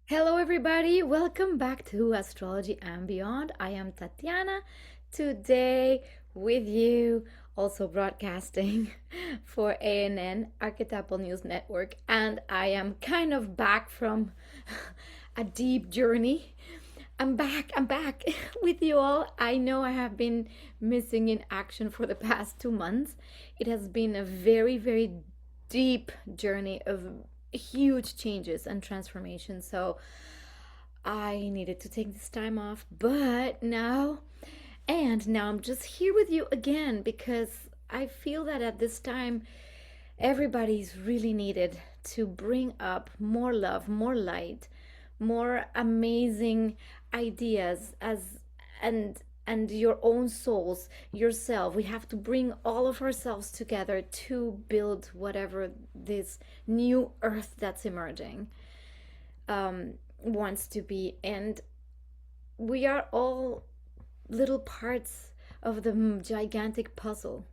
Hello, everybody. Welcome back to Astrology and Beyond. I am Tatiana, today with you, also broadcasting for ANN, Archetypal News Network. And I am kind of back from a deep journey. I'm back with you all. I know I have been missing in action for the past 2 months. It has been a very, very deep journey of huge changes and transformation. So I needed to take this time off, but now I'm just here with you again because I feel that at this time everybody's really needed to bring up more love, more light, more amazing ideas and your own souls, yourself. We have to bring all of ourselves together to build whatever this new earth that's emerging wants to be. And we are all little parts of the gigantic puzzle.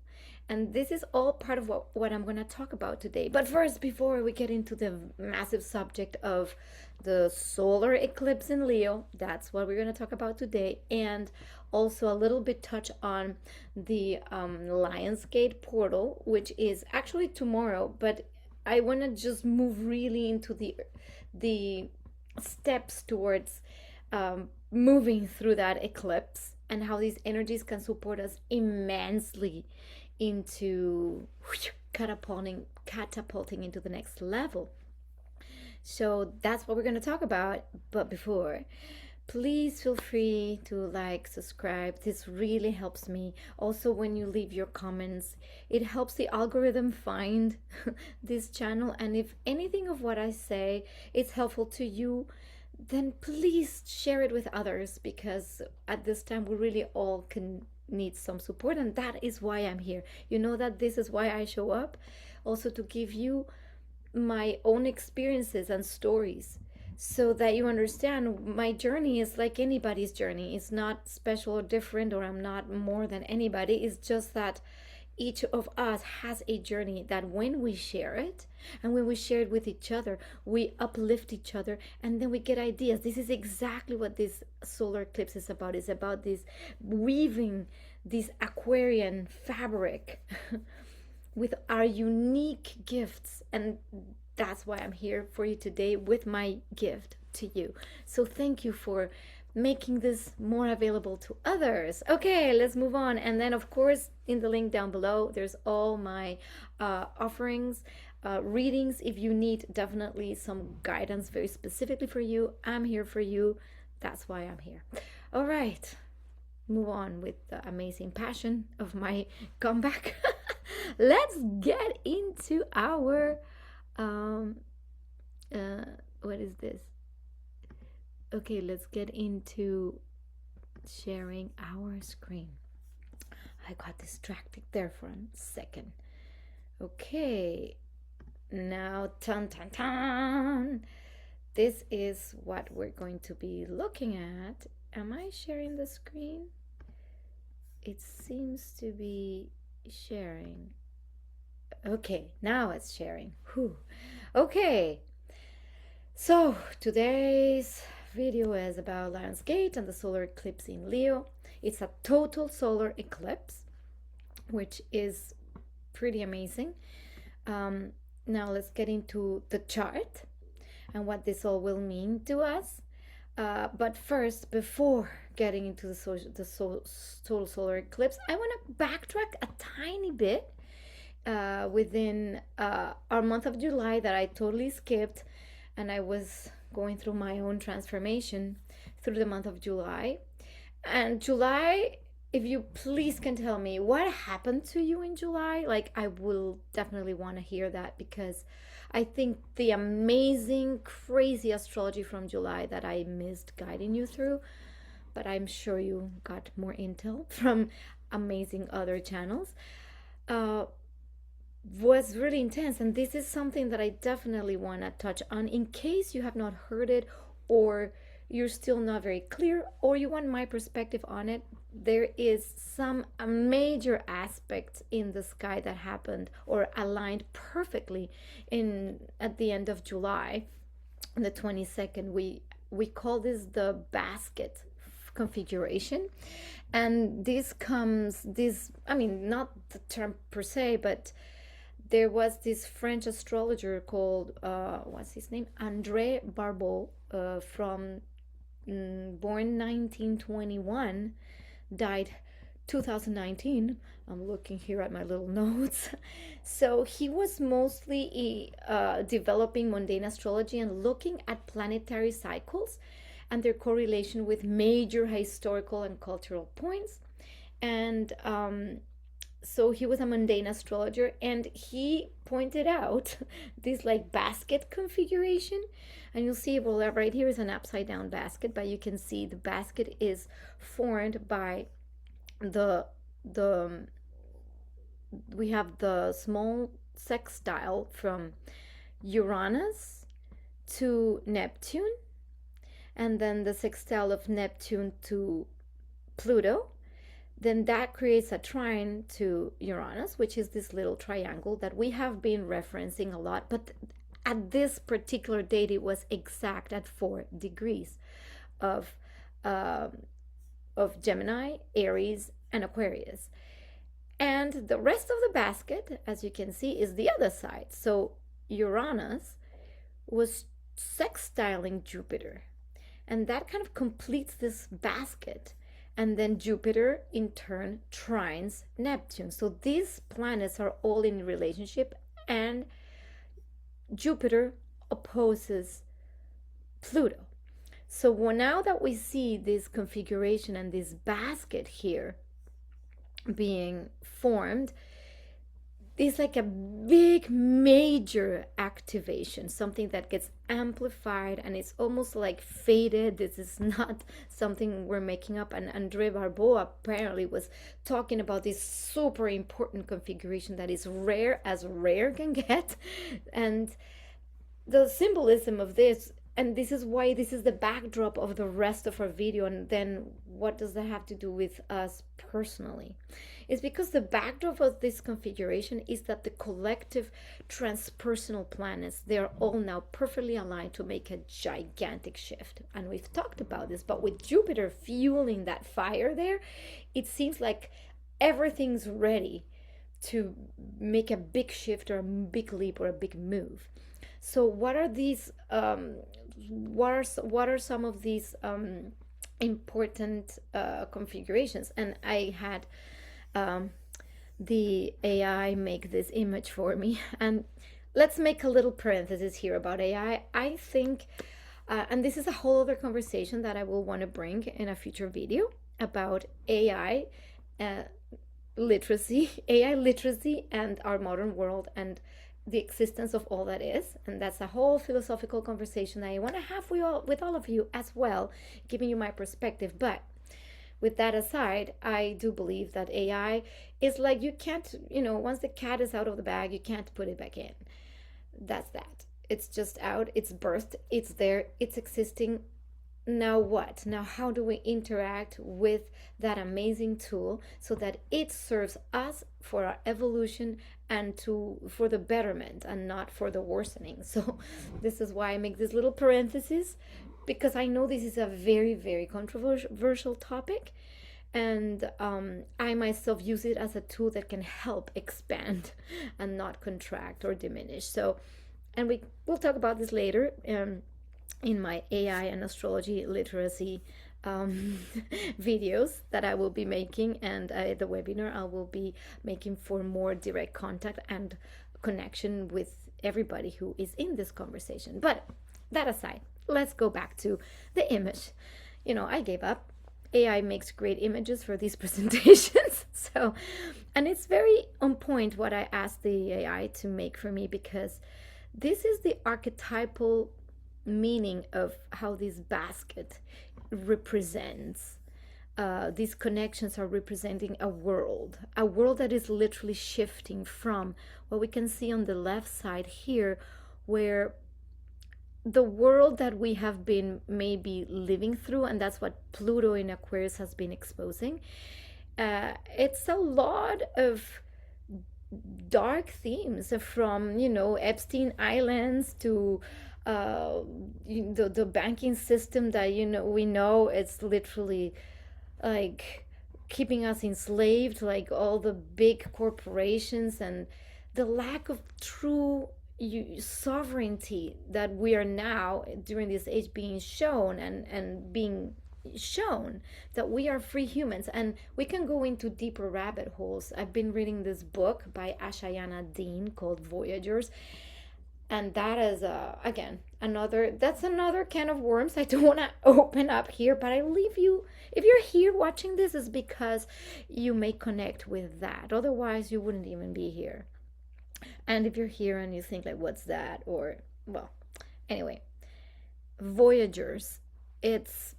And this is all part of what I'm going to talk about today. But first, before we get into the massive subject of the solar eclipse in Leo, that's what we're going to talk about today. And also a little bit touch on the Lionsgate portal, which is actually tomorrow. But I want to just move really into the steps towards moving through that eclipse and how these energies can support us immensely into catapulting into the next level. So that's what we're going to talk about. But before, please feel free to like, subscribe. This really helps me. Also, when you leave your comments, it helps the algorithm find this channel. And if anything of what I say is helpful to you, then please share it with others, because at this time we really all can need some support, and that is why I'm here. You know that this is why I show up, also to give you my own experiences and stories, so that you understand my journey is like anybody's journey. It's not special or different, or I'm not more than anybody. It's just that each of us has a journey that when we share it and when we share it with each other, we uplift each other, and then we get ideas. This is exactly what this solar eclipse is about. It's about this weaving this Aquarian fabric with our unique gifts. And that's why I'm here for you today with my gift to you. So thank you for making this more available to others. Okay, let's move on. And then, of course, in the link down below, there's all my offerings, readings. If you need definitely some guidance very specifically for you, I'm here for you. That's why I'm here. All right, move on with the amazing passion of my comeback. Let's get into our um what is this? Okay, let's get into sharing our screen. I got distracted there for a second. Okay, now tan tan tan. This is what we're going to be looking at. Am I sharing the screen? It seems to be sharing. Okay, now it's sharing. Whew. Okay, so today's video is about Lionsgate and the solar eclipse in Leo. It's a total solar eclipse, which is pretty amazing. Now let's get into the chart and what this all will mean to us. But first, before getting into the total solar eclipse, I want to backtrack a tiny bit within our month of July that I totally skipped, and I was going through my own transformation through the month of July. And July, if you please can tell me what happened to you in July, like I will definitely want to hear that, because I think the amazing, crazy astrology from July that I missed guiding you through, but I'm sure you got more intel from amazing other channels, was really intense. And this is something that I definitely want to touch on in case you have not heard it, or you're still not very clear, or you want my perspective on it. There is some major aspects in the sky that happened or aligned perfectly in at the end of July on the 22nd. We call this the basket configuration, and I mean, not the term per se, but there was this French astrologer called what's his name, André Barbeau, from born 1921, died 2019. I'm looking here at my little notes. So he was mostly developing mundane astrology and looking at planetary cycles and their correlation with major historical and cultural points. And so he was a mundane astrologer, and he pointed out this like basket configuration. And you'll see, well, right here is an upside down basket, but you can see the basket is formed by the we have the small sextile from Uranus to Neptune, and then the sextile of Neptune to Pluto. Then that creates a trine to Uranus, which is this little triangle that we have been referencing a lot. But at this particular date, it was exact at 4 degrees of Gemini, Aries, and Aquarius. And the rest of the basket, as you can see, is the other side. So Uranus was sextiling Jupiter, and that kind of completes this basket. And then Jupiter in turn trines Neptune. So these planets are all in relationship, and Jupiter opposes Pluto. So now that we see this configuration and this basket here being formed, it's like a big major activation, something that gets amplified, and it's almost like faded. This is not something we're making up. And André Barbeau apparently was talking about this super important configuration that is rare as rare can get. And the symbolism of this, and this is why this is the backdrop of the rest of our video. And then what does that have to do with us personally? It's because the backdrop of this configuration is that the collective transpersonal planets, they're all now perfectly aligned to make a gigantic shift. And we've talked about this, but with Jupiter fueling that fire there, it seems like everything's ready to make a big shift or a big leap or a big move. So what are these what are some of these important configurations? And I had the AI make this image for me. And let's make a little parenthesis here about AI. I think, and this is a whole other conversation that I will want to bring in a future video about AI literacy, AI literacy, and our modern world, and the existence of all that is. And that's a whole philosophical conversation that I want to have with all of you as well, giving you my perspective. But with that aside, I do believe that AI is like, you can't, once the cat is out of the bag, you can't put it back in. That's that. It's just out, it's birthed, it's there, it's existing. Now what? Now how do we interact with that amazing tool so that it serves us for our evolution and for the betterment and not for the worsening? So this is why I make this little parenthesis, because I know this is a very, very controversial topic, and I myself use it as a tool that can help expand and not contract or diminish. So, and we'll talk about this later in my AI and astrology literacy videos that I will be making, and the webinar I will be making for more direct contact and connection with everybody who is in this conversation. But that aside, let's go back to the image. I gave up. AI makes great images for these presentations. So, and it's very on point what I asked the AI to make for me, because this is the archetypal meaning of how this basket represents. These connections are representing a world that is literally shifting from what we can see on the left side here, where the world that we have been maybe living through, and that's what Pluto in Aquarius has been exposing. It's a lot of dark themes, from Epstein Islands to uh, the banking system that we know it's literally like keeping us enslaved, like all the big corporations, and the lack of true sovereignty that we are now during this age being shown, and being shown that we are free humans, and we can go into deeper rabbit holes. I've been reading this book by Ashayana Dean called Voyagers, and that is again another can of worms I don't want to open up here, but I leave you, if you're here watching this, is because you may connect with that, otherwise you wouldn't even be here. And if you're here and you think like, what's that, or, well, anyway, Voyagers, it's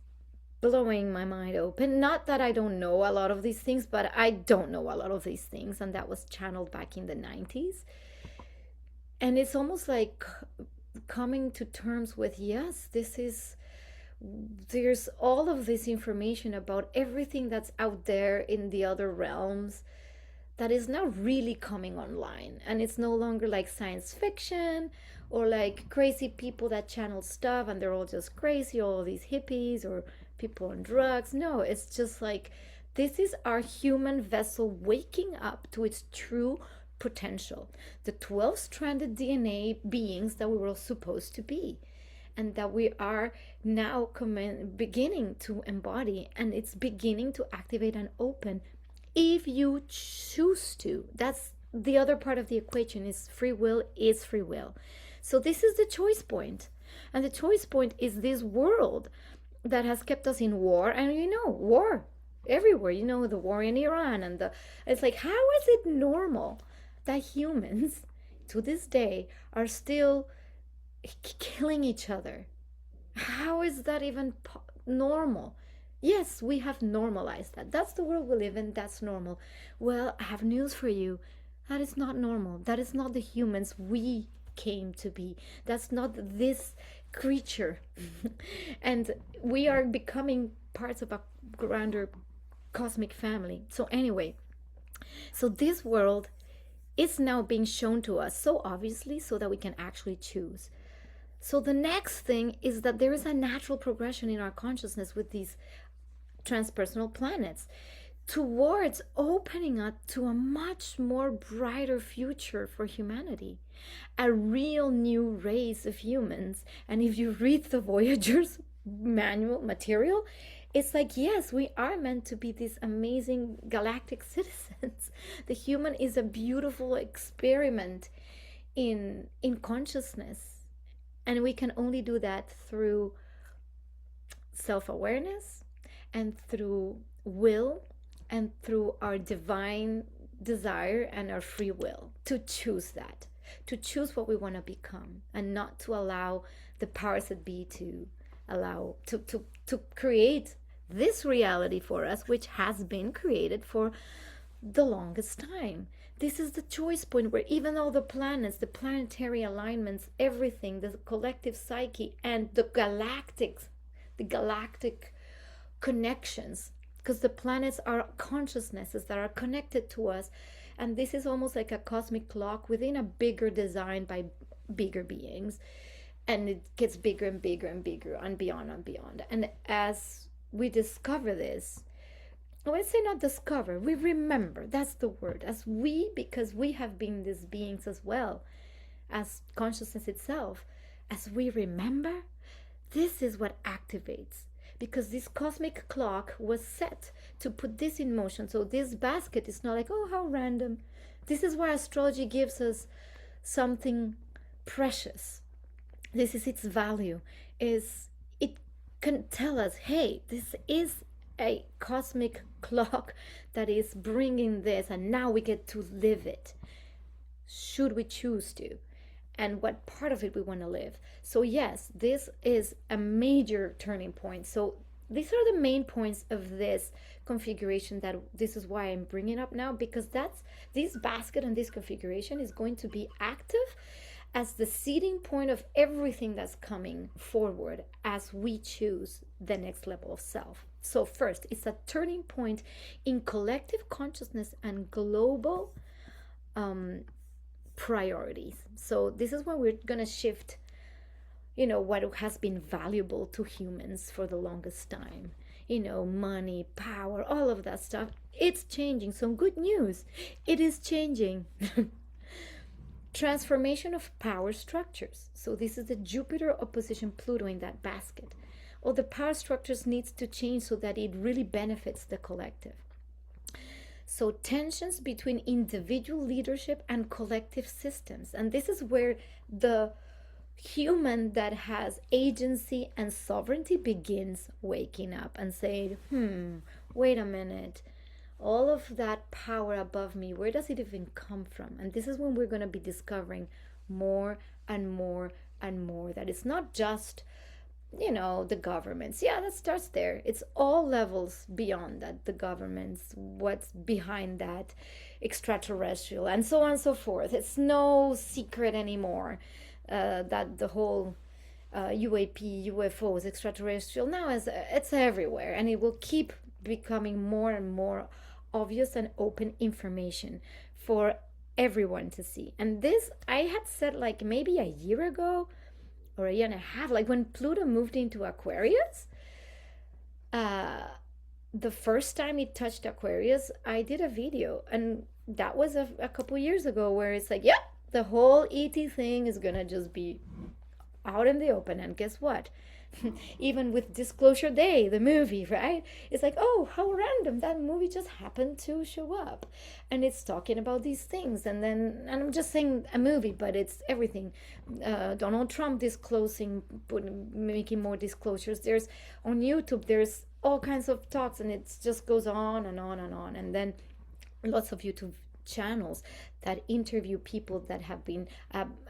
blowing my mind open. Not that I don't know a lot of these things, but I don't know a lot of these things, and that was channeled back in the 90s. And it's almost like coming to terms with, yes, there's all of this information about everything that's out there in the other realms that is now really coming online, and it's no longer like science fiction or like crazy people that channel stuff and they're all just crazy, all these hippies or people on drugs. No, it's just like, this is our human vessel waking up to its true potential, the 12 stranded DNA beings that we were supposed to be, and that we are now beginning to embody, and it's beginning to activate and open if you choose to. That's the other part of the equation, is free will is free will. So this is the choice point, and the choice point is this world that has kept us in war, and war everywhere, the war in Iran, and it's like, how is it normal that humans to this day are still killing each other? How is that even normal? Yes, we have normalized that. That's the world we live in. That's normal. Well, I have news for you. That is not normal. That is not the humans we came to be. That's not this creature. And we are becoming parts of a grander cosmic family. So anyway, so this world is now being shown to us so obviously, so that we can actually choose. So the next thing is that there is a natural progression in our consciousness with these transpersonal planets towards opening up to a much more brighter future for humanity, a real new race of humans. And if you read the Voyagers manual material, it's like, yes, we are meant to be these amazing galactic citizens. The human is a beautiful experiment in consciousness, and we can only do that through self-awareness and through will and through our divine desire and our free will to choose that, to choose what we want to become, and not to allow the powers that be to allow to create this reality for us, which has been created for the longest time. This is the choice point where even all the planets, the planetary alignments, everything, the collective psyche, and the galactic connections, because the planets are consciousnesses that are connected to us, and this is almost like a cosmic clock within a bigger design by bigger beings, and it gets bigger and bigger and bigger and beyond and beyond. And as we discover this, well, let's say not discover, we remember, that's the word, as we, because we have been these beings as well as consciousness itself, as we remember, this is what activates, because this cosmic clock was set to put this in motion. So this basket is not like, oh, how random. This is why astrology gives us something precious. This is its value, is it can tell us, hey, this is a cosmic clock that is bringing this, and now we get to live it, should we choose to, and what part of it we want to live. So yes, this is a major turning point. So these are the main points of this configuration, that this is why I'm bringing up now, because that's this basket and this configuration is going to be active as the seeding point of everything that's coming forward as we choose the next level of self. So first, it's a turning point in collective consciousness and global priorities. So this is when we're going to shift what has been valuable to humans for the longest time. Money, power, all of that stuff. It's changing. Some good news. It is changing. Transformation of power structures. So this is the Jupiter opposition Pluto in that basket. All the power structures needs to change so that it really benefits the collective. So tensions between individual leadership and collective systems. And this is where the human that has agency and sovereignty begins waking up and saying, wait a minute, all of that power above me, where does it even come from? And this is when we're going to be discovering more and more and more that it's not just the governments. Yeah, that starts there. It's all levels beyond that. The governments, what's behind that, extraterrestrial, and so on and so forth. It's no secret anymore that the whole UAP, UFOs, extraterrestrial, now it's everywhere, and it will keep becoming more and more obvious and open information for everyone to see. And this I had said like maybe a year ago or a year and a half, like when Pluto moved into Aquarius. The first time it touched Aquarius, I did a video, and that was a couple years ago, where it's like, yeah, the whole ET thing is gonna just be out in the open. And guess what? Even with Disclosure Day, the movie, right? It's like, oh, how random, that movie just happened to show up, and it's talking about these things. And I'm just saying a movie, but it's everything. Donald Trump disclosing, making more disclosures. There's on YouTube, there's all kinds of talks, and it just goes on and on and on. And then lots of YouTube channels that interview people that have been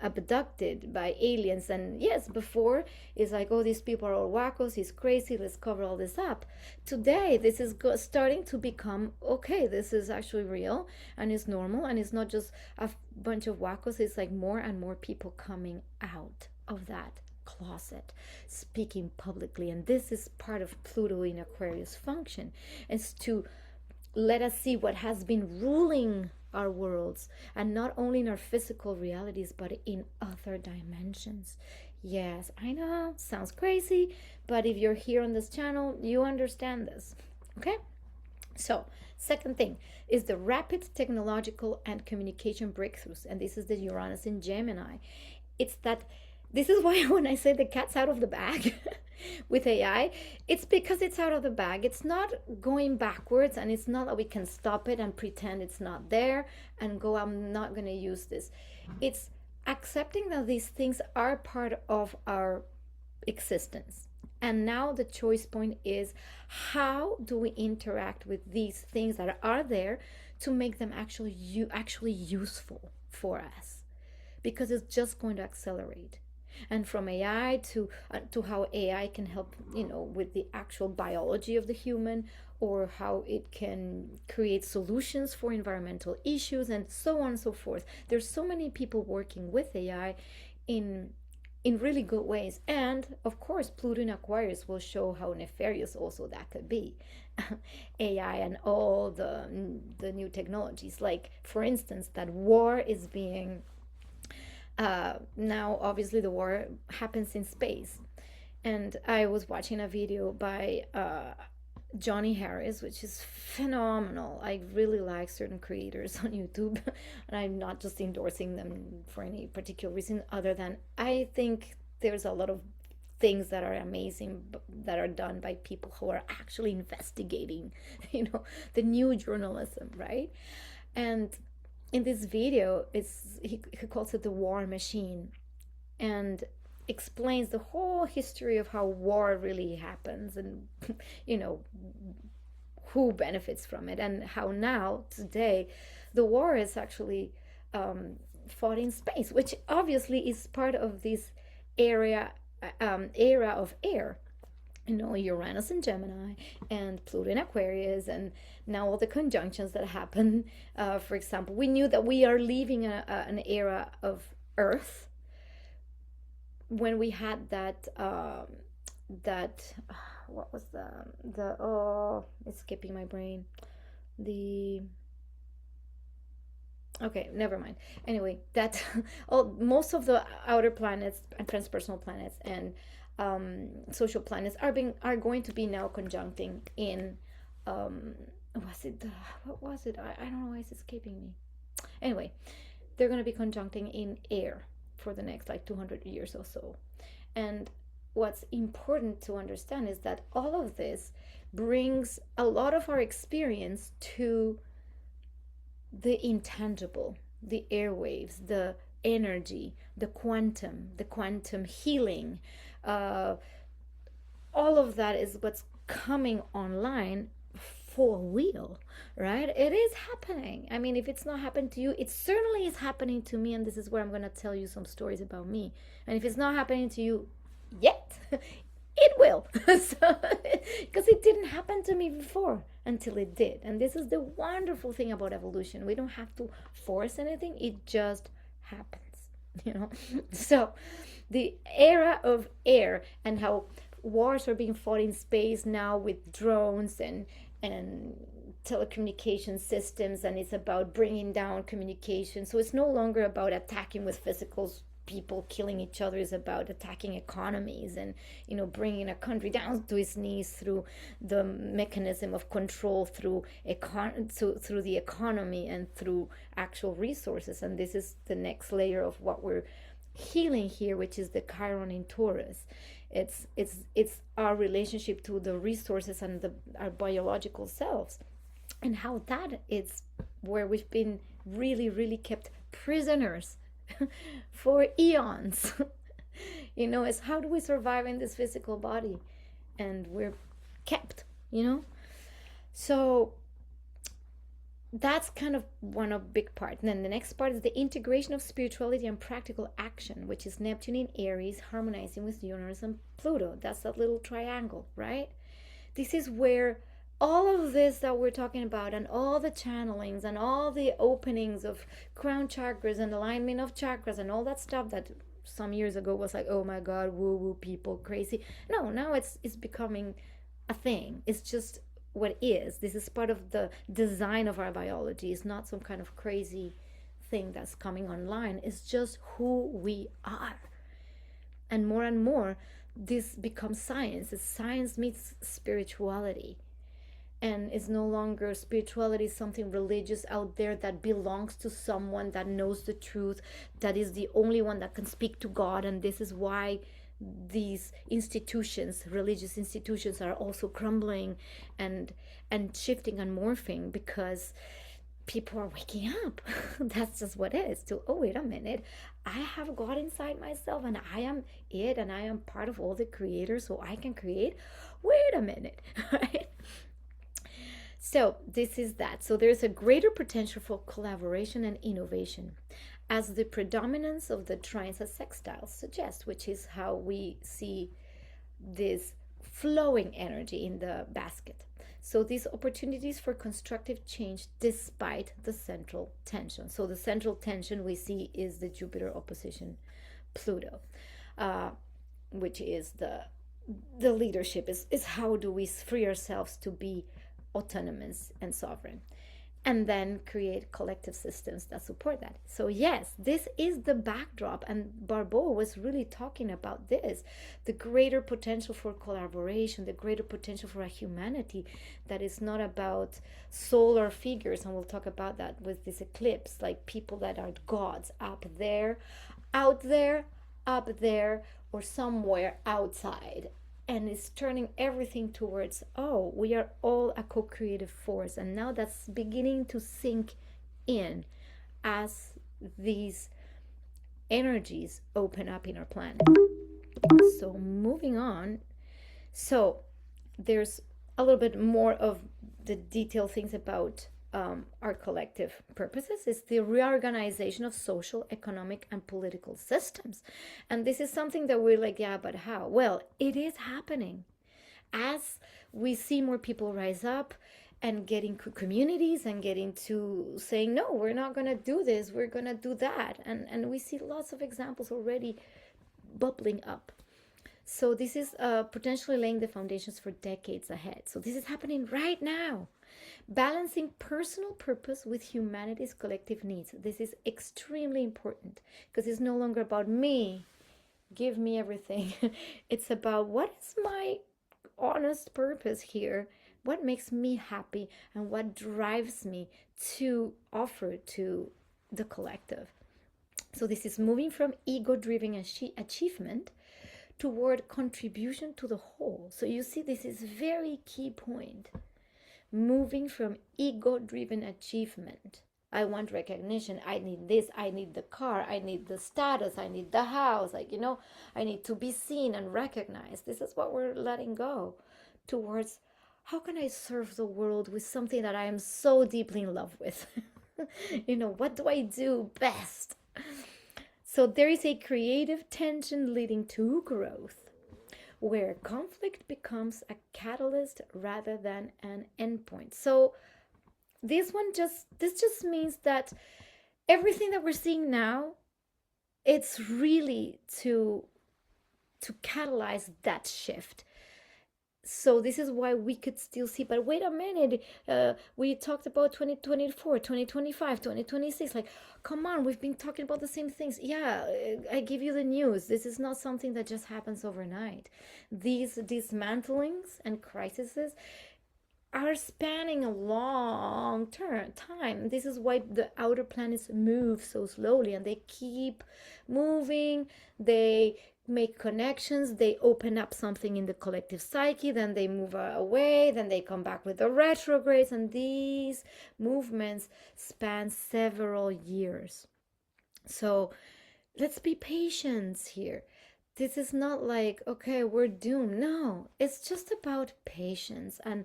abducted by aliens. And yes, before it's like, oh, these people are all wackos, he's crazy, let's cover all this up. Today this is starting to become, okay, this is actually real and it's normal, and it's not just a bunch of wackos. It's like more and more people coming out of that closet, speaking publicly. And this is part of Pluto in Aquarius function, is to let us see what has been ruling our worlds, and not only in our physical realities, but in other dimensions. Yes, I know, sounds crazy, but if you're here on this channel, you understand this. Okay? So, second thing is the rapid technological and communication breakthroughs, and this is the Uranus in Gemini. It's that, this is why when I say the cat's out of the bag with AI, it's because it's out of the bag. It's not going backwards, and it's not that we can stop it and pretend it's not there and go, I'm not going to use this. It's accepting that these things are part of our existence. And now the choice point is, how do we interact with these things that are there to make them actually useful for us? Because it's just going to accelerate. And from AI to how AI can help, with the actual biology of the human, or how it can create solutions for environmental issues, and so on and so forth. There's so many people working with AI in really good ways. And of course, Pluto in Aquarius will show how nefarious also that could be. AI and all the new technologies, like for instance, that war is being now obviously the war happens in space. And I was watching a video by Johnny Harris, which is phenomenal. I really like certain creators on YouTube, and I'm not just endorsing them for any particular reason, other than I think there's a lot of things that are amazing that are done by people who are actually investigating, the new journalism, right? And in this video, he calls it the war machine, and explains the whole history of how war really happens, and who benefits from it, and how now today the war is actually fought in space, which obviously is part of this era of air. Uranus in Gemini and Pluto in Aquarius, and now all the conjunctions that happen. For example, we knew that we are leaving an era of Earth when we had that what was it's skipping my brain, Okay, never mind. Anyway, that all most of the outer planets and transpersonal planets and social planets are going to be now conjuncting in um, was it what was it? I don't know why it's escaping me. Anyway, they're going to be conjuncting in air for the next like 200 years or so. And what's important to understand is that all of this brings a lot of our experience to the intangible, the airwaves, the energy, the quantum healing. Uh, all of that is what's coming online for real, right? It is happening. I mean, if it's not happened to you, it certainly is happening to me. And this is where I'm going to tell you some stories about me. And if it's not happening to you yet, it will. Because it didn't happen to me before until it did. And this is the wonderful thing about evolution. We don't have to force anything, it just happens, you know? So, the era of air and how wars are being fought in space now with drones and telecommunication systems, and it's about bringing down communication. So it's no longer about attacking with physical people killing each other. Is about attacking economies and, you know, bringing a country down to its knees through the mechanism of control through through the economy and through actual resources. And this is the next layer of what we're healing here, which is the Chiron in Taurus. It's our relationship to the resources and our biological selves, and how that is where we've been really kept prisoners for eons. You know, it's how do we survive in this physical body, and we're kept, you know. So that's kind of one of big part. And then the next part is the integration of spirituality and practical action, which is Neptune in Aries harmonizing with Uranus and Pluto. That's that little triangle, right? This is where all of this that we're talking about, and all the channelings and all the openings of crown chakras and alignment of chakras and all that stuff that some years ago was like, oh my god, woo woo people, crazy. No, now it's becoming a thing. It's just what is. This is part of the design of our biology. It's not some kind of crazy thing that's coming online. It's just who we are. And more, this becomes science. It's science meets spirituality. And it's no longer spirituality, something religious out there that belongs to someone that knows the truth, that is the only one that can speak to God. And this is why these institutions, religious institutions, are also crumbling and shifting and morphing, because people are waking up. That's just what it is. To, oh, wait a minute, I have God inside myself, and I am it, and I am part of all the creators, so I can create. Wait a minute, right? So this is that. So there's a greater potential for collaboration and innovation, as the predominance of the trines as sextiles suggests, which is how we see this flowing energy in the basket. So these opportunities for constructive change despite the central tension. So the central tension we see is the Jupiter opposition Pluto, which is the leadership, is how do we free ourselves to be autonomous and sovereign, and then create collective systems that support that. So yes, this is the backdrop, and Barbeau was really talking about this, the greater potential for collaboration, the greater potential for a humanity that is not about solar figures, and we'll talk about that with this eclipse, like people that are gods up there, out there, up there, or somewhere outside. And it's turning everything towards, oh, we are all a co-creative force. And now that's beginning to sink in as these energies open up in our planet. So moving on. So there's a little bit more of the detailed things about our collective purposes. Is the reorganization of social, economic, and political systems. And this is something that we're like, yeah, but how? Well, it is happening. As we see more people rise up and get into communities and get into saying, no, we're not going to do this, we're going to do that. And we see lots of examples already bubbling up. So this is potentially laying the foundations for decades ahead. So this is happening right now. Balancing personal purpose with humanity's collective needs. This is extremely important because it's no longer about me, give me everything. It's about what is my honest purpose here, what makes me happy, and what drives me to offer to the collective. So this is moving from ego-driven achievement toward contribution to the whole. So you see, this is very key point. Moving from ego-driven achievement. I want recognition. I need this. I need the car. I need the status. I need the house. Like, I need to be seen and recognized. This is what we're letting go towards how can I serve the world with something that I am so deeply in love with? What do I do best? So there is a creative tension leading to growth, where conflict becomes a catalyst rather than an endpoint. So this just means that everything that we're seeing now, it's really to catalyze that shift. So this is why we could still see, but wait a minute, we talked about 2024, 2025, 2026. Like, come on, we've been talking about the same things. Yeah, I give you the news. This is not something that just happens overnight. These dismantlings and crises are spanning a long time. This is why the outer planets move so slowly, and they keep moving. They make connections, they open up something in the collective psyche, then they move away, then they come back with the retrogrades, and these movements span several years. So let's be patient here. This is not like, okay, we're doomed. No, it's just about patience and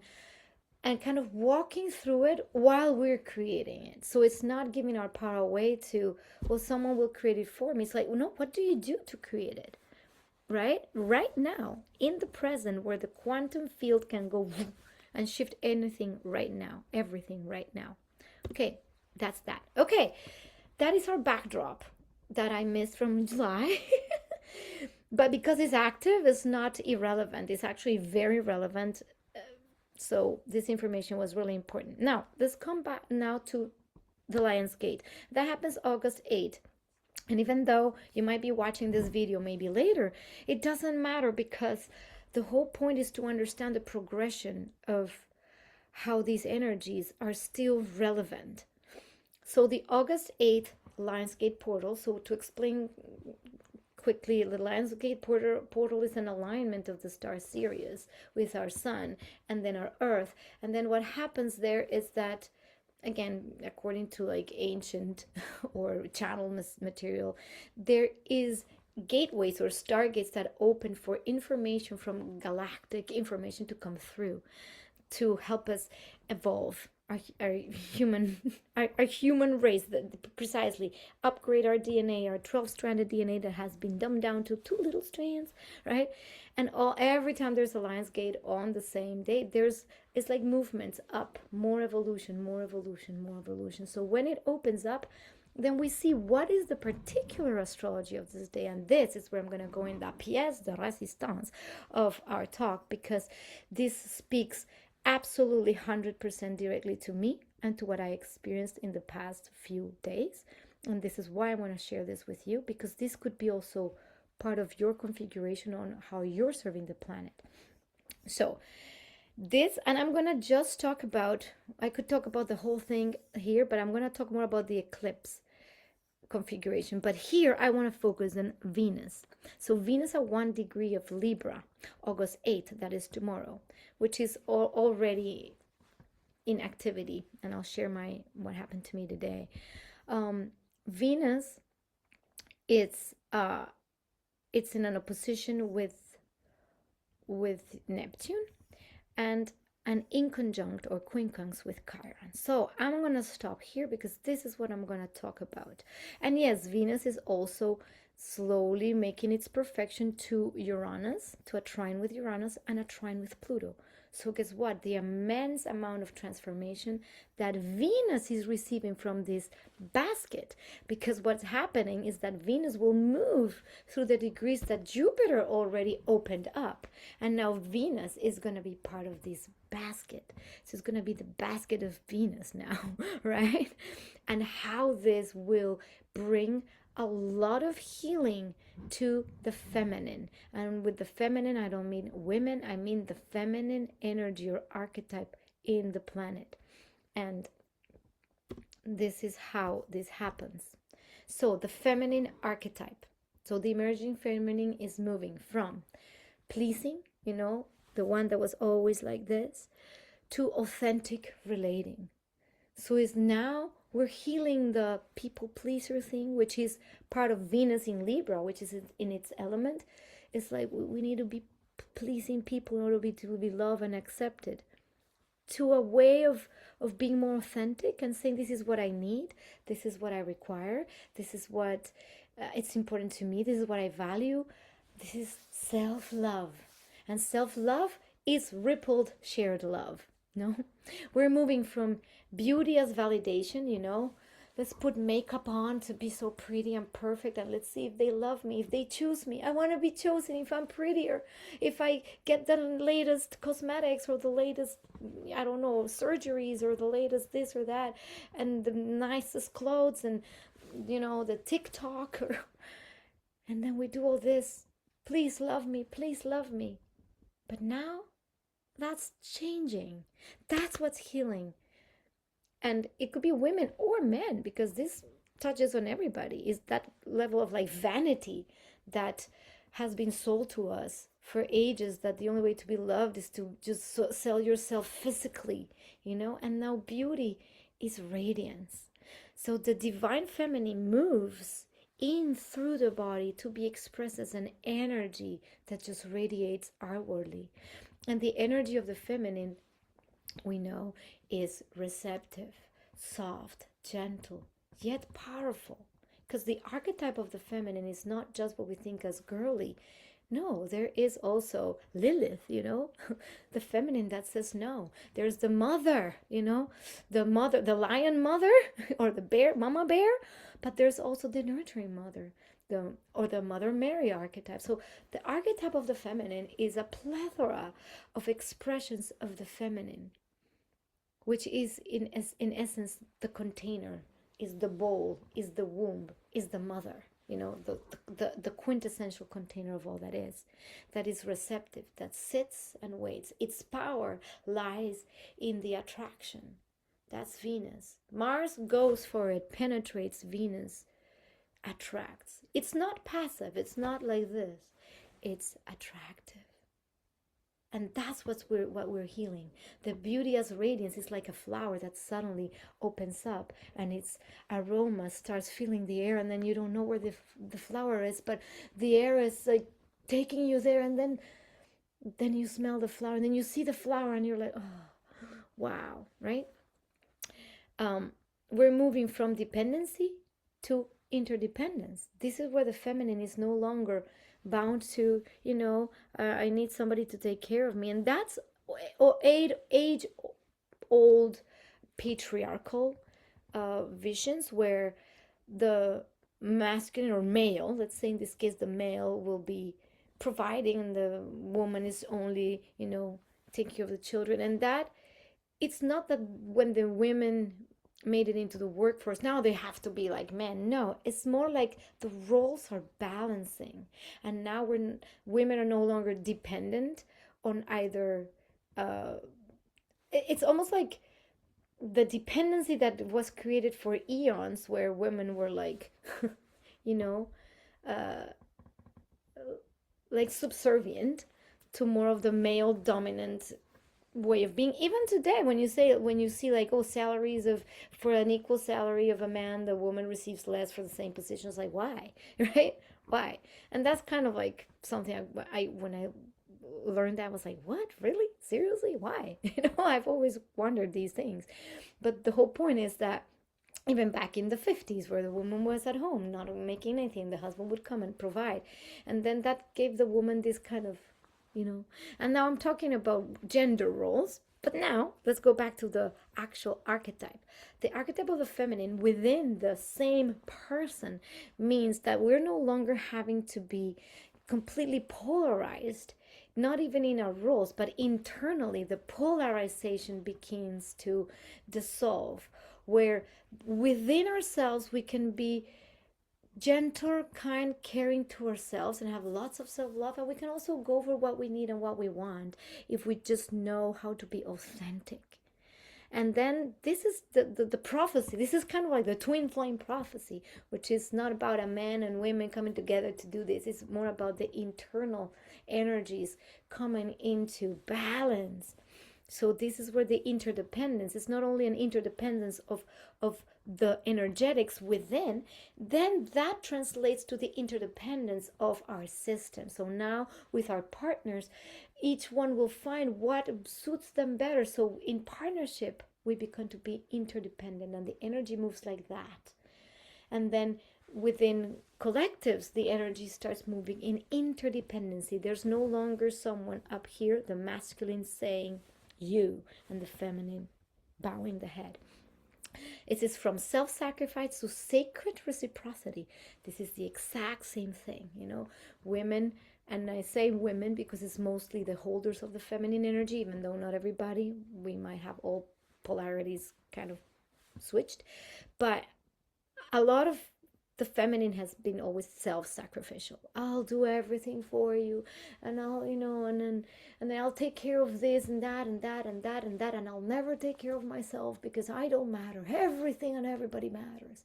kind of walking through it while we're creating it. So it's not giving our power away to, well, someone will create it for me. It's like, no, what do you do to create it? Right now, in the present, where the quantum field can go and shift anything right now, everything right now. Okay, that's that. Okay, that is our backdrop that I missed from July. But because it's active, it's not irrelevant. It's actually very relevant. So this information was really important. Now, let's come back now to the Lion's Gate. That happens August 8th. And even though you might be watching this video maybe later, it doesn't matter, because the whole point is to understand the progression of how these energies are still relevant. So the August 8th Lionsgate portal, so to explain quickly, the Lionsgate portal is an alignment of the star Sirius with our sun and then our earth. And then what happens there is that, again, according to like ancient or channel material, there is gateways or stargates that open for information from galactic information to come through to help us evolve our human race, precisely upgrade our DNA, our 12-stranded DNA that has been dumbed down to 2 little strands, right? And every time there's a Lionsgate on the same day, it's like movements up, more evolution, more evolution, more evolution. So when it opens up, then we see what is the particular astrology of this day. And this is where I'm going to go in the pièce de résistance of our talk, because this speaks absolutely 100% directly to me and to what I experienced in the past few days. And this is why I want to share this with you, because this could be also part of your configuration on how you're serving the planet. So this, and I'm going to just talk about, I could talk about the whole thing here, but I'm going to talk more about the eclipse configuration. But here I want to focus on Venus. So Venus at 1 degree of Libra, August 8th, that is tomorrow, which is already in activity. And I'll share what happened to me today. Venus, it's in an opposition with Neptune, and in conjunct or quincunx with Chiron. So I'm going to stop here because this is what I'm going to talk about. And yes, Venus is also slowly making its perfection to Uranus, to a trine with Uranus and a trine with Pluto. So guess what? The immense amount of transformation that Venus is receiving from this basket, because what's happening is that Venus will move through the degrees that Jupiter already opened up. And now Venus is going to be part of this basket. So it's going to be the basket of Venus now, right? And how this will bring a lot of healing to the feminine. And with the feminine, I don't mean women, I mean the feminine energy or archetype in the planet. And this is how this happens. So the feminine archetype. So the emerging feminine is moving from pleasing, the one that was always like this, to authentic relating. So it's now we're healing the people pleaser thing, which is part of Venus in Libra, which is in its element. It's like we need to be pleasing people in order to be loved and accepted, to a way of being more authentic and saying, this is what I need, this is what I require, this is what it's important to me, this is what I value. This is self-love. And self-love is rippled shared love. No, we're moving from beauty as validation, let's put makeup on to be so pretty and perfect, and let's see if they love me, if they choose me. I want to be chosen if I'm prettier, if I get the latest cosmetics or the latest, I don't know, surgeries or the latest this or that, and the nicest clothes and, the TikTok. And then we do all this. Please love me, please love me. But now that's changing. That's what's healing. And it could be women or men, because this touches on everybody, is that level of like vanity that has been sold to us for ages, that the only way to be loved is to just sell yourself physically, and now beauty is radiance. So the divine feminine moves in through the body to be expressed as an energy that just radiates outwardly. And the energy of the feminine, we know, is receptive, soft, gentle, yet powerful. Because the archetype of the feminine is not just what we think as girly. No, there is also Lilith, the feminine that says no. There's the mother, the mother, the lion mother, or the bear, mama bear. But there's also the nurturing mother, or the Mother Mary archetype. So the archetype of the feminine is a plethora of expressions of the feminine, which is in essence the container, is the bowl, is the womb, is the mother, the quintessential container of all that is receptive, that sits and waits. Its power lies in the attraction. That's Venus. Mars goes for it, penetrates. Venus attracts. It's not passive. It's not like this. It's attractive. And that's what we're healing. The beauty as radiance is like a flower that suddenly opens up and its aroma starts filling the air, and then you don't know where the flower is, but the air is like taking you there, and then you smell the flower, and then you see the flower, and you're like, oh, wow, right? We're moving from dependency to interdependence. This is where the feminine is no longer bound to, I need somebody to take care of me. And that's age-old patriarchal visions, where the masculine or male, let's say in this case the male, will be providing and the woman is only, taking care of the children. And that, it's not that when the women made it into the workforce now they have to be like men. No, it's more like the roles are balancing, and now women are no longer dependent on either. It's almost like the dependency that was created for eons, where women were like, like subservient to more of the male dominant way of being. Even today, when you see like, oh, salaries of, for an equal salary of a man, the woman receives less for the same position. It's like, why? Right? Why? And that's kind of like something I when I learned that, I was like, what, really, seriously, why? I've always wondered these things. But the whole point is that Even back in the 50s, where the woman was at home not making anything, the husband would come and provide, and then that gave the woman this kind of, you know. And now I'm talking about gender roles, but now let's go back to the actual archetype. The archetype of the feminine within the same person means that we're no longer having to be completely polarized, not even in our roles, but internally the polarization begins to dissolve, where within ourselves we can be gentle, kind, caring to ourselves and have lots of self-love, and we can also go for what we need and what we want if we just know how to be authentic. And then this is the prophecy. This is kind of like the twin flame prophecy, which is not about a man and women coming together to do this. It's more about the internal energies coming into balance. So this is where the interdependence is not only an interdependence of the energetics within, then that translates to the interdependence of our system. So now with our partners, each one will find what suits them better. So in partnership, we become to be interdependent, and the energy moves like that. And then within collectives, the energy starts moving in interdependency. There's no longer someone up here, the masculine saying you, and the feminine bowing the head. It is from self-sacrifice to sacred reciprocity. This is the exact same thing, you know. Women, and I say women because it's mostly the holders of the feminine energy, even though not everybody, we might have all polarities kind of switched. But a lot of the feminine has been always self-sacrificial. I'll do everything for you, and I'll, you know, and then I'll take care of this and that and that and that and that, and I'll never take care of myself because I don't matter. Everything and everybody matters.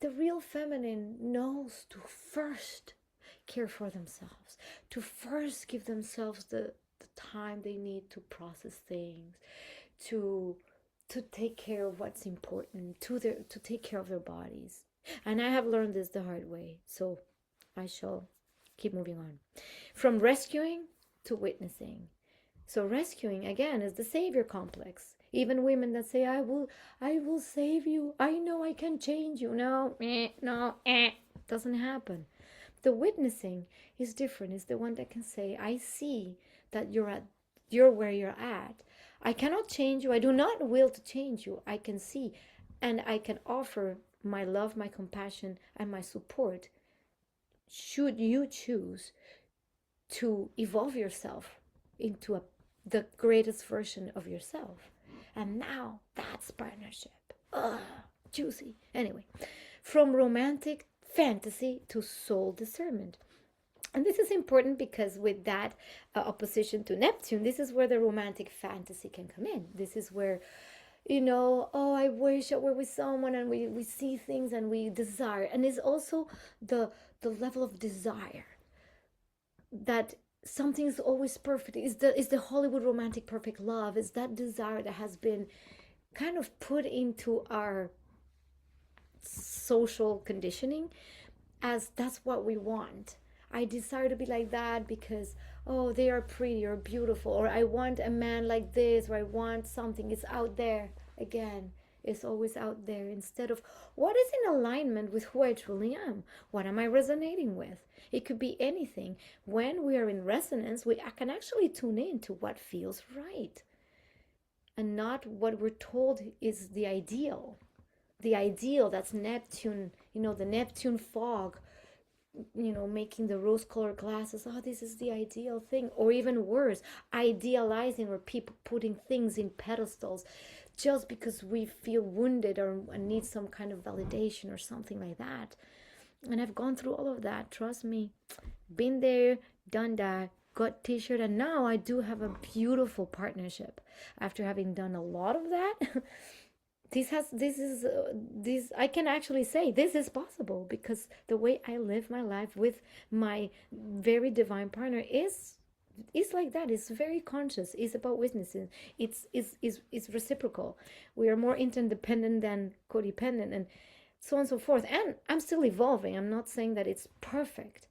The real feminine knows to first care for themselves, to first give themselves the time they need to process things, to take care of what's important, to take care of their bodies. And I have learned this the hard way, so I shall keep moving on. From rescuing to witnessing. So rescuing, again, is the savior complex. Even women that say, I will save you. I know I can change you. No, doesn't happen. The witnessing is different. It's the one that can say, I see that you're where you're at. I cannot change you. I do not will to change you. I can see, and I can offer my love, my compassion, and my support should you choose to evolve yourself into the greatest version of yourself. And now that's partnership. Juicy. Anyway, from romantic fantasy to soul discernment. And this is important because with that opposition to Neptune, this is where the romantic fantasy can come in. This is where, you know, oh, I wish I were with someone, and we see things and we desire. And it's also the level of desire that something's always perfect. Is the Hollywood romantic perfect love. Is that desire that has been kind of put into our social conditioning as that's what we want. I desire to be like that because, oh, they are pretty or beautiful, or I want a man like this, or I want something. It's out there. Again, it's always out there, instead of what is in alignment with who I truly am. What am I resonating with? It could be anything. When we are in resonance, I can actually tune in to what feels right, and not what we're told is the ideal. The ideal, that's Neptune, you know, the Neptune fog, you know, making the rose-colored glasses. Oh, this is the ideal thing. Or even worse, idealizing, or people putting things in pedestals just because we feel wounded or need some kind of validation or something like that. And I've gone through all of that, trust me. Been there, done that, got t-shirt, and now I do have a beautiful partnership after having done a lot of that. This I can actually say this is possible because the way I live my life with my very divine partner is like that. It's very conscious. It's about witnessing. It's reciprocal. We are more interdependent than codependent, and so on and so forth. And I'm still evolving. I'm not saying that it's perfect,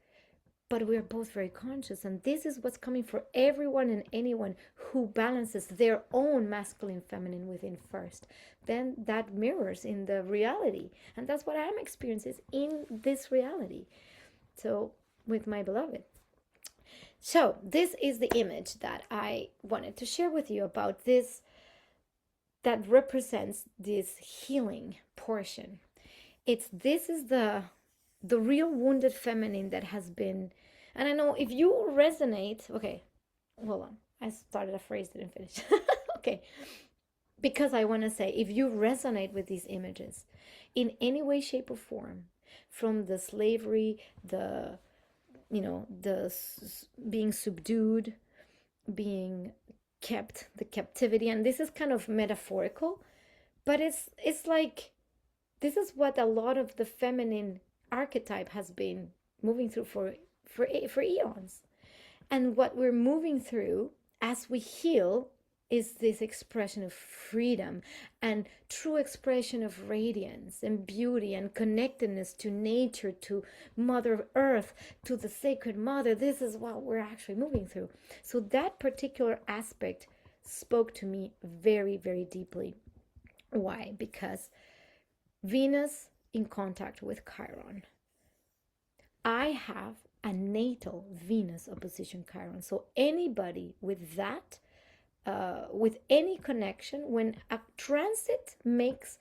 but we're both very conscious. And this is what's coming for everyone and anyone who balances their own masculine feminine within first. Then that mirrors in the reality, and that's what I'm experiencing in this reality. So with my beloved, so this is the image that I wanted to share with you about this, that represents this healing portion. This is the real wounded feminine that has been, and I know if you resonate, okay, hold on, I started a phrase, didn't finish. Okay, because I want to say, if you resonate with these images in any way, shape, or form, from the slavery, the being subdued, being kept, the captivity, and this is kind of metaphorical, but it's like this is what a lot of the feminine archetype has been moving through for eons. And what we're moving through as we heal is this expression of freedom and true expression of radiance and beauty and connectedness to nature, to Mother Earth, to the Sacred Mother. This is what we're actually moving through. So that particular aspect spoke to me very, very deeply. Why? Because Venus in contact with Chiron. I have a natal Venus opposition Chiron. So anybody with that, with any connection, when a transit makes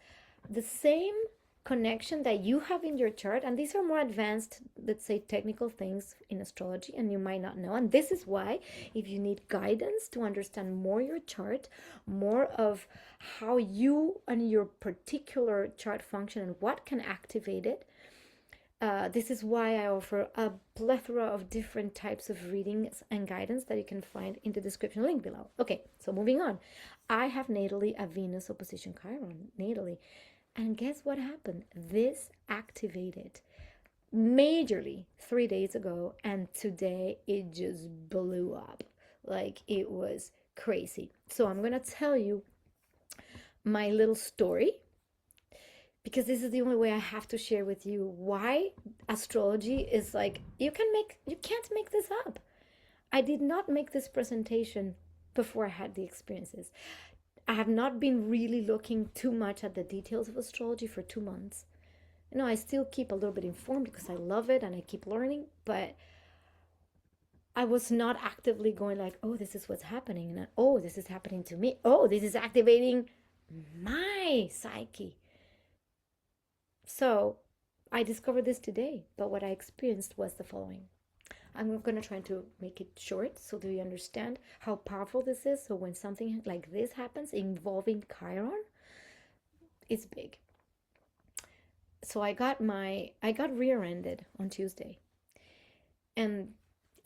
the same connection that you have in your chart, and these are more advanced, let's say, technical things in astrology, and you might not know. And this is why, if you need guidance to understand more your chart, more of how you and your particular chart function and what can activate it, this is why I offer a plethora of different types of readings and guidance that you can find in the description link below. Okay, so moving on. I have natally a Venus opposition Chiron, natally. And guess what happened? This activated majorly 3 days ago, and today it just blew up. Like, it was crazy. So I'm going to tell you my little story, because this is the only way I have to share with you why astrology is like, you can't make this up. I did not make this presentation before I had the experiences. I have not been really looking too much at the details of astrology for 2 months. I still keep a little bit informed because I love it and I keep learning, but I was not actively going like, oh, this is what's happening, and oh, this is happening to me. Oh, this is activating my psyche. So I discovered this today, but what I experienced was the following. I'm going to try to make it short so that you understand how powerful this is. So when something like this happens involving Chiron, it's big. So I got rear-ended on Tuesday. And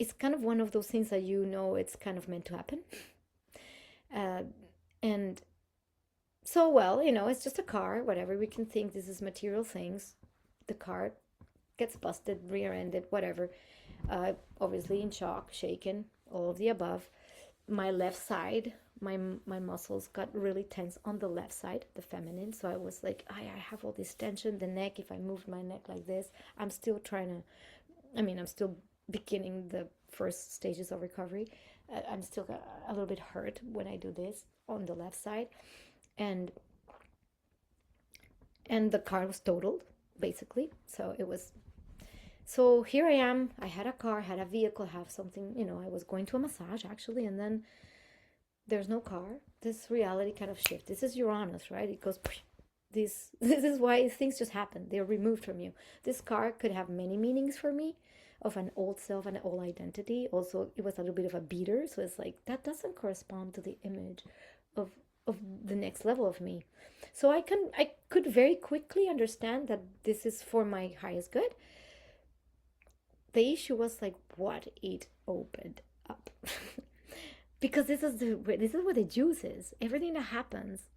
it's kind of one of those things that it's kind of meant to happen. And so, well, it's just a car, whatever. We can think this is material things. The car gets busted, rear-ended, whatever. Obviously in shock, shaken, all of the above. My left side, my muscles got really tense on the left side, the feminine. So I was like, I have all this tension. The neck, if I moved my neck like this, I'm still beginning the first stages of recovery. I'm still a little bit hurt when I do this on the left side. And the car was totaled, basically. So here I am. I had a car, had a vehicle, have something, I was going to a massage actually, and then there's no car. This reality kind of shift. This is Uranus, right? It goes, this is why things just happen. They're removed from you. This car could have many meanings for me, of an old self and an old identity. Also, it was a little bit of a beater, so it's like, that doesn't correspond to the image of the next level of me. So I could very quickly understand that this is for my highest good. The issue was like what it opened up. Because this is where the juice is. Everything that happens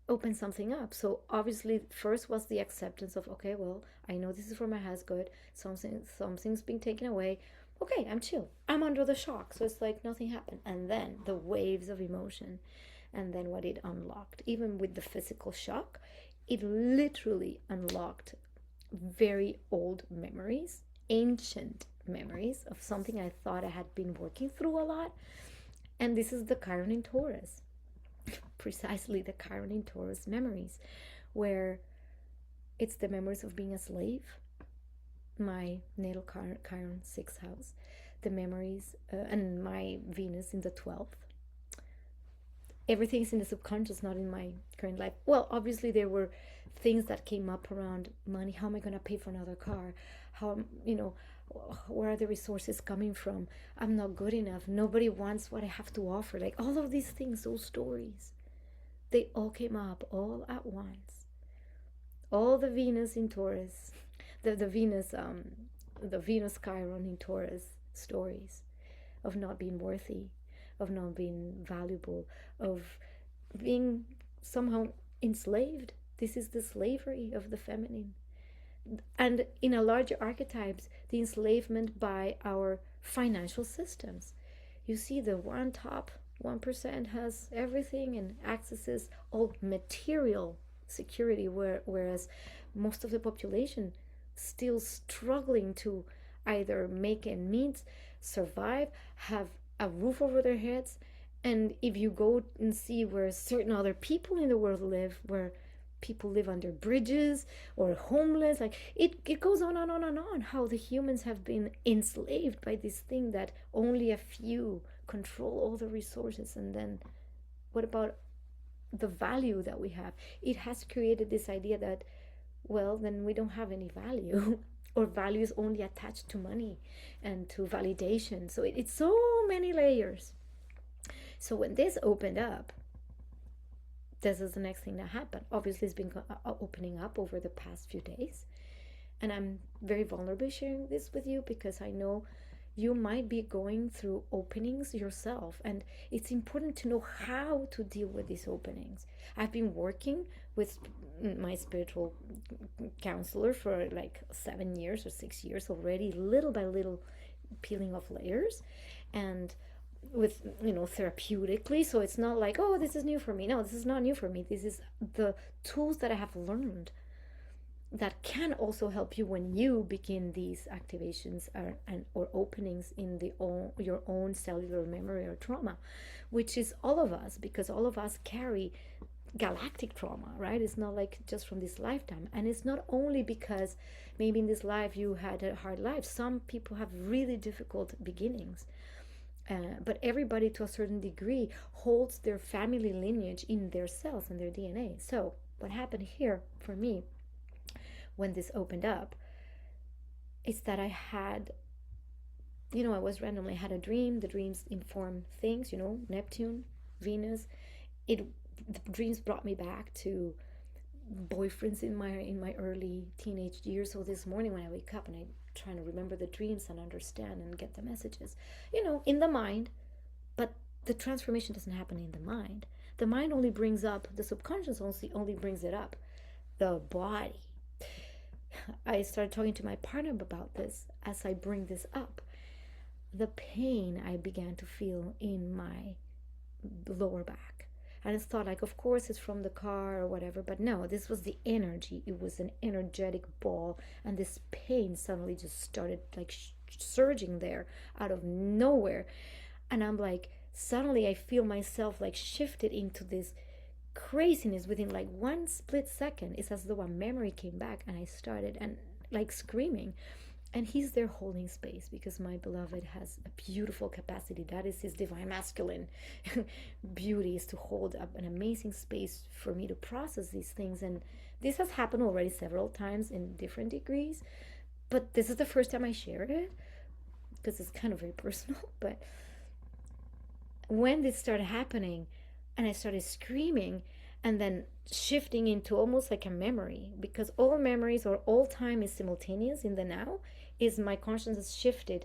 opens something up. So obviously first was the acceptance of, okay, well, I know this is for my highest good. Something's being taken away. Okay, I'm chill. I'm under the shock. So it's like nothing happened. And then the waves of emotion. And then what it unlocked, even with the physical shock, it literally unlocked very old memories, ancient memories of something I thought I had been working through a lot. And this is the Chiron in Taurus, precisely the Chiron in Taurus memories, where it's the memories of being a slave, my natal Chiron 6th house, the memories, and my Venus in the 12th. Everything is in the subconscious, not in my current life. Well, obviously there were things that came up around money. How am I going to pay for another car? How, where are the resources coming from? I'm not good enough. Nobody wants what I have to offer. Like all of these things, those stories, they all came up all at once. All the Venus in Taurus, the Venus Chiron in Taurus stories of not being worthy, of not being valuable, of being somehow enslaved. This is the slavery of the feminine. And in a larger archetypes, the enslavement by our financial systems. You see, the one top 1% has everything and accesses all material security, whereas most of the population still struggling to either make ends meet, survive, have a roof over their heads. And if you go and see where certain other people in the world live, where people live under bridges or homeless, like it goes on and on and on, how the humans have been enslaved by this thing that only a few control all the resources. And then what about the value that we have? It has created this idea that, well, then we don't have any value or value is only attached to money and to validation. So it's so many layers. So when this opened up, this is the next thing that happened. Obviously, it's been opening up over the past few days. And I'm very vulnerable sharing this with you because I know you might be going through openings yourself. And it's important to know how to deal with these openings. I've been working with my spiritual counselor for like 7 years or 6 years already, little by little peeling off layers. And with therapeutically, so it's not like, oh, this is new for me. No, this is not new for me. This is the tools that I have learned that can also help you when you begin these activations or openings in your own cellular memory or trauma, which is all of us, because all of us carry galactic trauma, right? It's not like just from this lifetime. And it's not only because maybe in this life you had a hard life. Some people have really difficult beginnings. But everybody to a certain degree holds their family lineage in their cells and their DNA. So what happened here for me when this opened up is that I had, I was randomly had a dream. The dreams inform things, Neptune, Venus. The dreams brought me back to boyfriends in my early teenage years. So this morning when I wake up and I trying to remember the dreams and understand and get the messages, in the mind, but the transformation doesn't happen in the mind. The mind only brings up, the subconscious only brings it up, the body. I started talking to my partner about this as I bring this up. The pain I began to feel in my lower back. And it's thought like, of course, it's from the car or whatever. But no, this was the energy. It was an energetic ball. And this pain suddenly just started like surging there out of nowhere. And I'm like, suddenly I feel myself like shifted into this craziness within like one split second. It's as though a memory came back and I started and like screaming. And he's there holding space because my beloved has a beautiful capacity. That is his divine masculine beauty, is to hold up an amazing space for me to process these things. And this has happened already several times in different degrees. But this is the first time I shared it because it's kind of very personal. But when this started happening and I started screaming and then shifting into almost like a memory, because all memories or all time is simultaneous in the now, is my consciousness shifted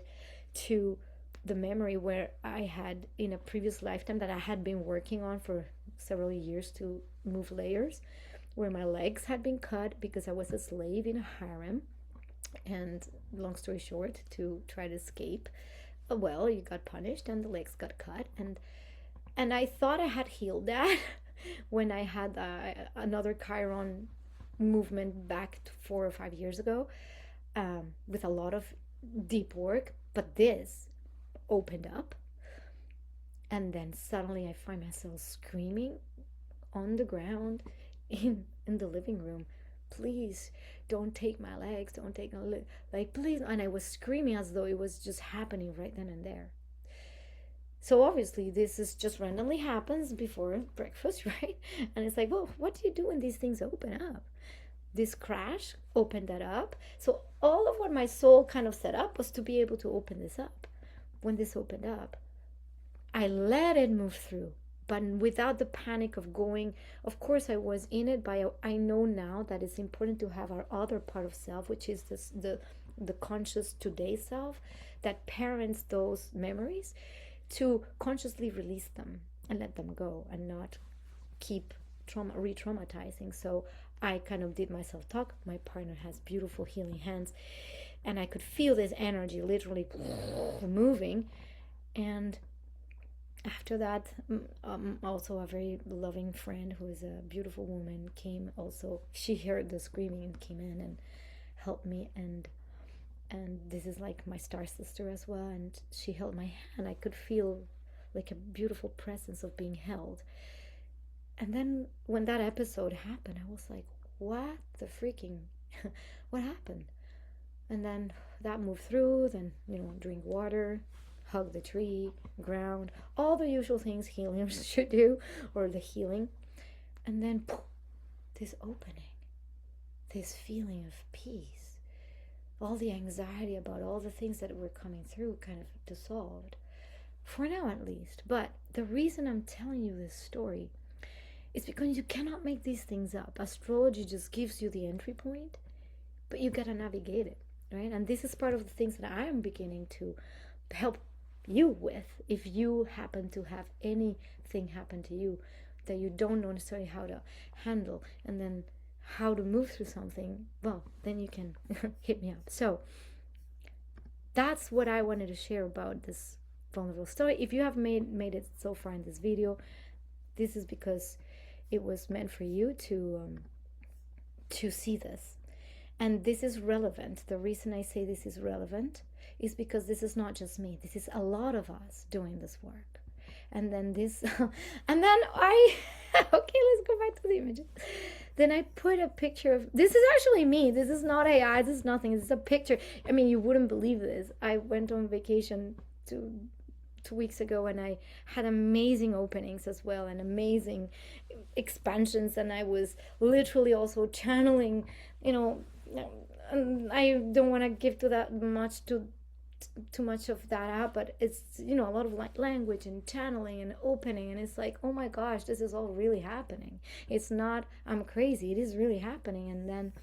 to the memory where I had in a previous lifetime that I had been working on for several years to move layers, where my legs had been cut because I was a slave in a harem. And long story short, to try to escape, well, you got punished and the legs got cut. And I thought I had healed that when I had another Chiron movement back 4 or 5 years ago, with a lot of deep work, but this opened up. And then suddenly I find myself screaming on the ground in the living room, please don't take my legs, don't take my like, please. And I was screaming as though it was just happening right then and there. So obviously this is just randomly happens before breakfast, right? And it's like, well, what do you do when these things open up? This crash opened that up. So all of what my soul kind of set up was to be able to open this up. When this opened up, I let it move through, but without the panic of going. Of course, I was in it, but I know now that it's important to have our other part of self, which is the conscious today self that parents those memories, to consciously release them and let them go and not keep re-traumatizing. So I kind of did my self-talk. My partner has beautiful healing hands, and I could feel this energy literally moving. And after that, also a very loving friend who is a beautiful woman came also. She heard the screaming and came in and helped me, and this is like my star sister as well, and she held my hand. I could feel like a beautiful presence of being held. And then when that episode happened, I was like, what the freaking what happened? And then that moved through. Then, drink water, hug the tree, ground, all the usual things healers should do, or the healing. And then poof, this opening, this feeling of peace, all the anxiety about all the things that were coming through kind of dissolved, for now at least. But the reason I'm telling you this story is because you cannot make these things up. Astrology just gives you the entry point, but you gotta navigate it, right? And this is part of the things that I am beginning to help you with. If you happen to have anything happen to you that you don't know necessarily how to handle, and then how to move through something, well, then you can hit me up. So that's what I wanted to share about this vulnerable story. If you have made it so far in this video, this is because it was meant for you to see this. And this is relevant. The reason I say this is relevant is because this is not just me. This is a lot of us doing this work. And then this, and then I, okay, let's go back to the images. Then I put a picture of, this is actually me. This is not AI. This is nothing. This is a picture. I mean, you wouldn't believe this. I went on vacation 2 weeks ago, and I had amazing openings as well, and amazing expansions. And I was literally also channeling, I don't want to give too much of that out, but it's a lot of language and channeling and opening, and it's like, oh my gosh, this is all really happening. It's not I'm crazy, it is really happening. And then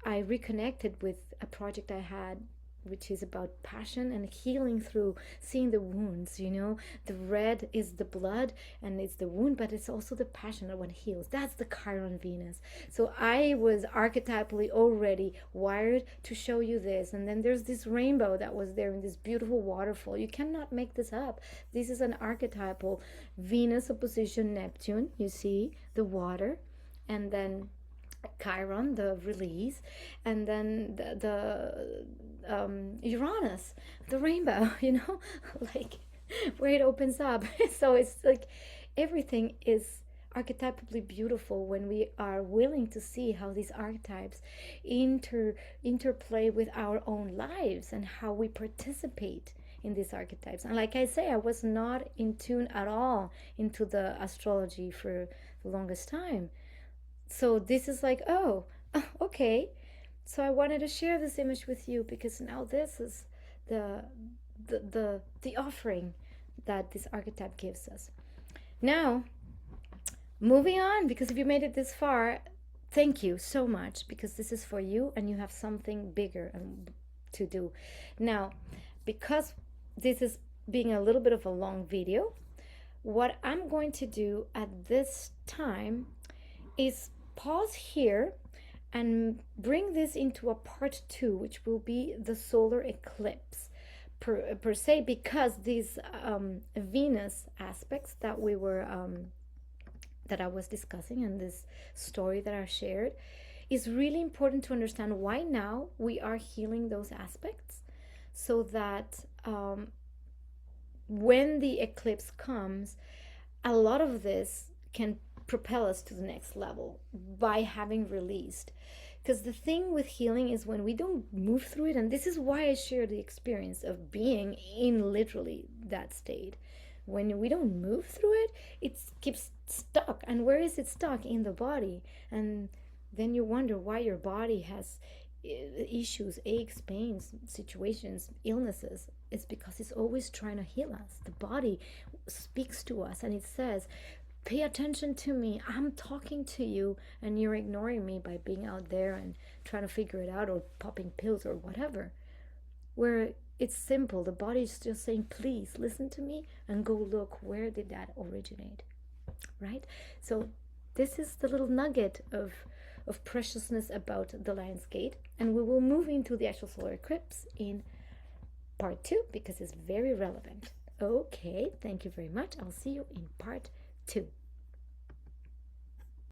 I reconnected with a project I had, which is about passion and healing through seeing the wounds. The red is the blood and it's the wound, but it's also the passion that one heals. That's the Chiron Venus. So I was archetypally already wired to show you this. And then there's this rainbow that was there in this beautiful waterfall. You cannot make this up. This is an archetypal Venus opposition Neptune. You see the water, and then Chiron, the release, and then the Uranus, the rainbow, like where it opens up. So it's like everything is archetypally beautiful when we are willing to see how these archetypes interplay with our own lives and how we participate in these archetypes. And like I say, I was not in tune at all into the astrology for the longest time. So this is like, oh, okay. So I wanted to share this image with you because now this is the offering that this archetype gives us. Now, moving on, because if you made it this far, thank you so much, because this is for you and you have something bigger to do. Now, because this is being a little bit of a long video, what I'm going to do at this time is pause here and bring this into a part 2, which will be the solar eclipse per se, because these Venus aspects that we were that I was discussing, and this story that I shared, is really important to understand why now we are healing those aspects. so that when the eclipse comes, a lot of this can propel us to the next level by having released. Because the thing with healing is when we don't move through it, and this is why I share the experience of being in literally that state. When we don't move through it, it keeps stuck. And where is it stuck? In the body. And then you wonder why your body has issues, aches, pains, situations, illnesses. It's because it's always trying to heal us. The body speaks to us and it says, pay attention to me. I'm talking to you, and you're ignoring me by being out there and trying to figure it out or popping pills or whatever. Where it's simple, the body is just saying, please listen to me and go look, where did that originate, right? So this is the little nugget of preciousness about the Lion's Gate, and we will move into the actual solar eclipse in part 2 because it's very relevant. Okay, thank you very much. I'll see you in part 2.